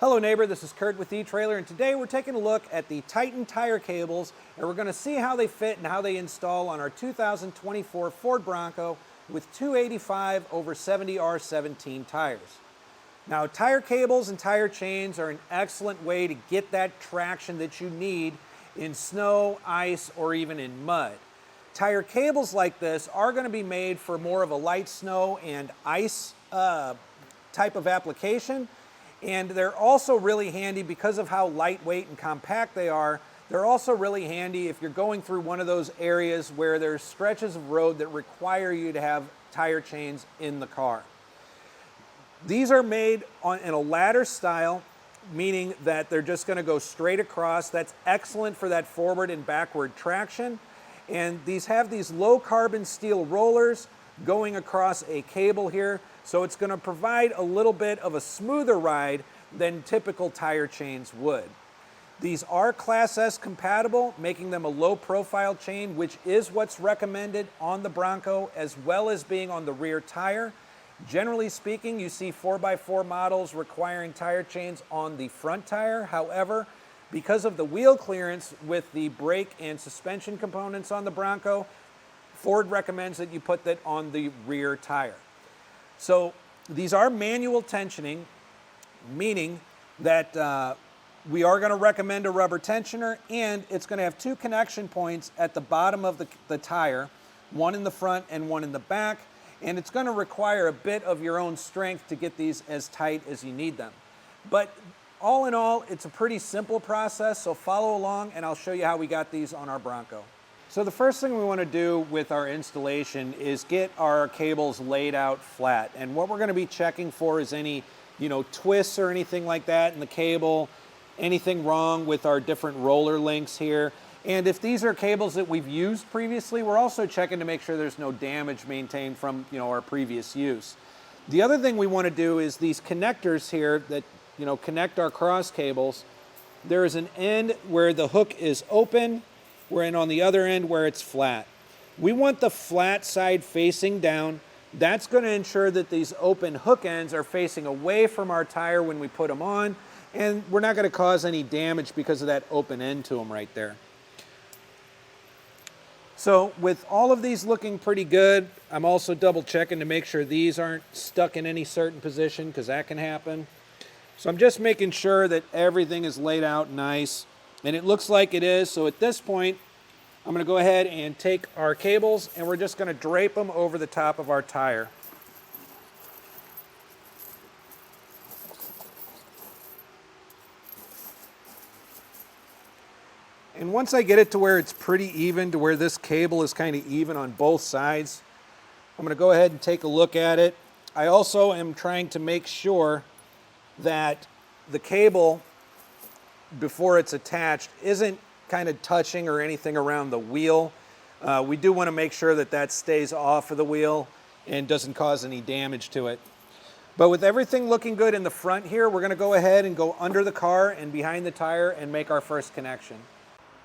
Hello neighbor, this is Curt with eTrailer, and today we're taking a look at the Titan tire cables, and we're going to see how they fit and how they install on our 2024 Ford Bronco with 285/70R17 tires. Now, tire cables and tire chains are an excellent way to get that traction that you need in snow, ice, or even in mud. Tire cables like this are going to be made for more of a light snow and ice type of application. And they're also really handy because of how lightweight and compact they are. They're also really handy if you're going through one of those areas where there's stretches of road that require you to have tire chains in the car. These are made in a ladder style, meaning that they're just going to go straight across. That's excellent for that forward and backward traction. And these have these low carbon steel rollers going across a cable here. So it's going to provide a little bit of a smoother ride than typical tire chains would. These are Class S compatible, making them a low profile chain, which is what's recommended on the Bronco as well as being on the rear tire. Generally speaking, you see 4x4 models requiring tire chains on the front tire. However, because of the wheel clearance with the brake and suspension components on the Bronco, Ford recommends that you put that on the rear tire. So these are manual tensioning, meaning that we are going to recommend a rubber tensioner, and it's going to have two connection points at the bottom of the tire, one in the front and one in the back, and it's going to require a bit of your own strength to get these as tight as you need them. But all in all, it's a pretty simple process, so follow along and I'll show you how we got these on our Bronco. So the first thing we want to do with our installation is get our cables laid out flat. And what we're going to be checking for is any, twists or anything like that in the cable, anything wrong with our different roller links here. And if these are cables that we've used previously, we're also checking to make sure there's no damage maintained from, our previous use. The other thing we want to do is these connectors here that, connect our cross cables. There is an end where the hook is open, and on the other end where it's flat. We want the flat side facing down. That's going to ensure that these open hook ends are facing away from our tire when we put them on, and we're not going to cause any damage because of that open end to them right there. So with all of these looking pretty good, I'm also double checking to make sure these aren't stuck in any certain position, because that can happen. So I'm just making sure that everything is laid out nice. And it looks like it is, so at this point, I'm going to go ahead and take our cables and we're just going to drape them over the top of our tire. And once I get it to where it's pretty even, to where this cable is kind of even on both sides, I'm going to go ahead and take a look at it. I also am trying to make sure that the cable, before it's attached, isn't kind of touching or anything around the wheel. We do want to make sure that that stays off of the wheel and doesn't cause any damage to it. But with everything looking good in the front here, we're going to go ahead and go under the car and behind the tire and make our first connection.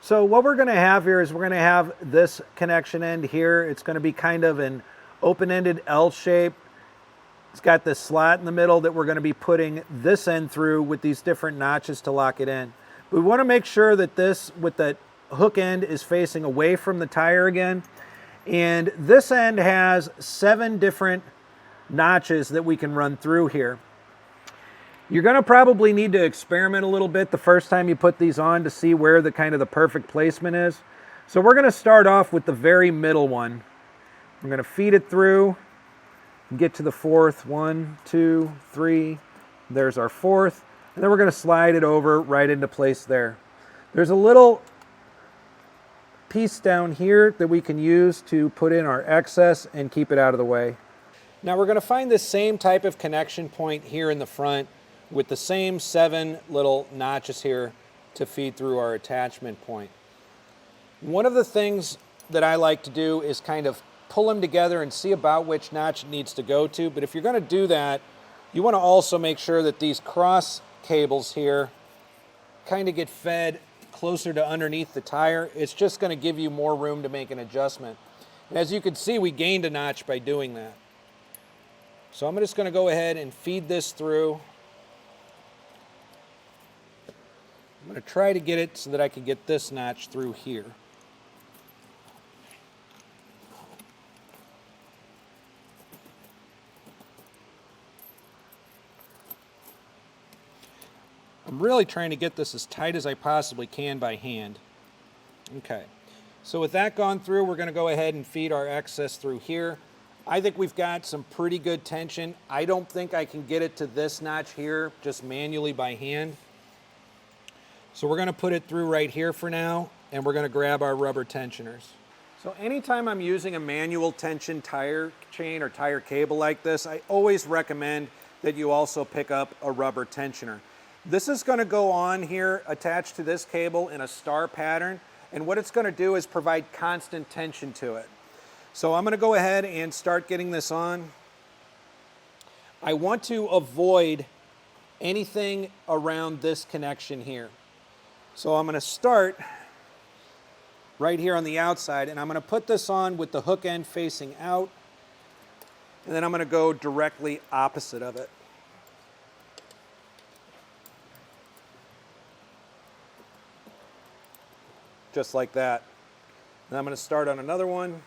So what we're going to have here is we're going to have this connection end here. It's going to be kind of an open-ended L shape. It's got this slot in the middle that we're going to be putting this end through with these different notches to lock it in. We want to make sure that this, with the hook end, is facing away from the tire again. And this end has 7 different notches that we can run through here. You're going to probably need to experiment a little bit the first time you put these on to see where the kind of the perfect placement is. So we're going to start off with the very middle one. We're going to feed it through and get to the 4th. 1, 2, 3. There's our 4th. And then we're going to slide it over right into place there. There's a little piece down here that we can use to put in our excess and keep it out of the way. Now we're going to find the same type of connection point here in the front with the same 7 little notches here to feed through our attachment point. One of the things that I like to do is kind of pull them together and see about which notch it needs to go to. But if you're going to do that, you want to also make sure that these cross cables here kind of get fed closer to underneath the tire. It's just going to give you more room to make an adjustment. And as you can see, we gained a notch by doing that. So I'm just going to go ahead and feed this through. I'm going to try to get it so that I can get this notch through here. I'm really trying to get this as tight as I possibly can by hand. Okay, so with that gone through, we're going to go ahead and feed our excess through here. I think we've got some pretty good tension. I don't think I can get it to this notch here just manually by hand. So we're going to put it through right here for now, and we're going to grab our rubber tensioners. So anytime I'm using a manual tension tire chain or tire cable like this, I always recommend that you also pick up a rubber tensioner. This is going to go on here attached to this cable in a star pattern, and what it's going to do is provide constant tension to it. So I'm going to go ahead and start getting this on. I want to avoid anything around this connection here. So I'm going to start right here on the outside, and I'm going to put this on with the hook end facing out, and then I'm going to go directly opposite of it. Just like that. And I'm going to start on another one.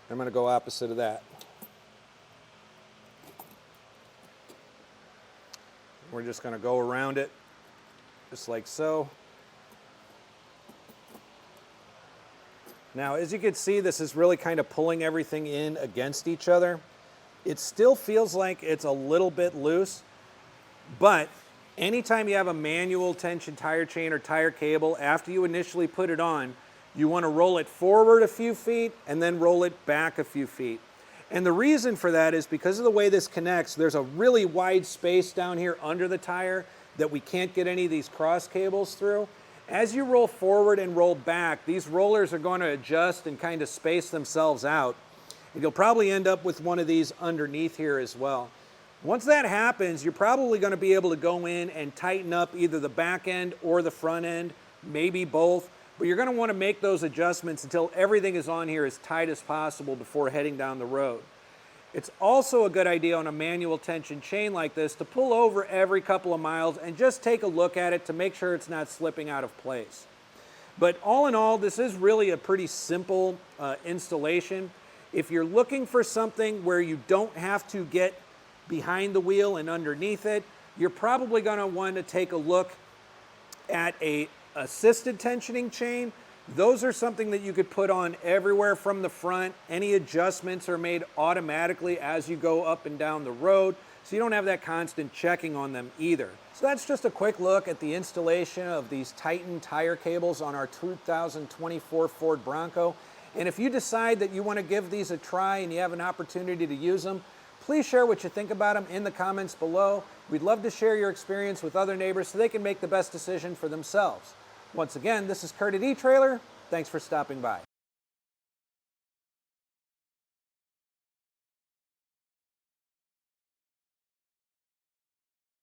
I'm going to go opposite of that. We're just going to go around it, just like so. Now, as you can see, this is really kind of pulling everything in against each other. It still feels like it's a little bit loose, but anytime you have a manual tension tire chain or tire cable, after you initially put it on, you want to roll it forward a few feet and then roll it back a few feet. And the reason for that is because of the way this connects, there's a really wide space down here under the tire that we can't get any of these cross cables through. As you roll forward and roll back, these rollers are going to adjust and kind of space themselves out. And you'll probably end up with one of these underneath here as well. Once that happens, you're probably going to be able to go in and tighten up either the back end or the front end, maybe both. But you're going to want to make those adjustments until everything is on here as tight as possible before heading down the road. It's also a good idea on a manual tension chain like this to pull over every couple of miles and just take a look at it to make sure it's not slipping out of place. But all in all, this is really a pretty simple installation. If you're looking for something where you don't have to get behind the wheel and underneath it, you're probably going to want to take a look at a assisted tensioning chain. Those are something that you could put on everywhere from the front. Any adjustments are made automatically as you go up and down the road, so you don't have that constant checking on them either. So that's just a quick look at the installation of these Titan tire cables on our 2024 Ford Bronco. And if you decide that you want to give these a try and you have an opportunity to use them, please share what you think about them in the comments below. We'd love to share your experience with other neighbors so they can make the best decision for themselves. Once again, this is Curt at eTrailer. Thanks for stopping by.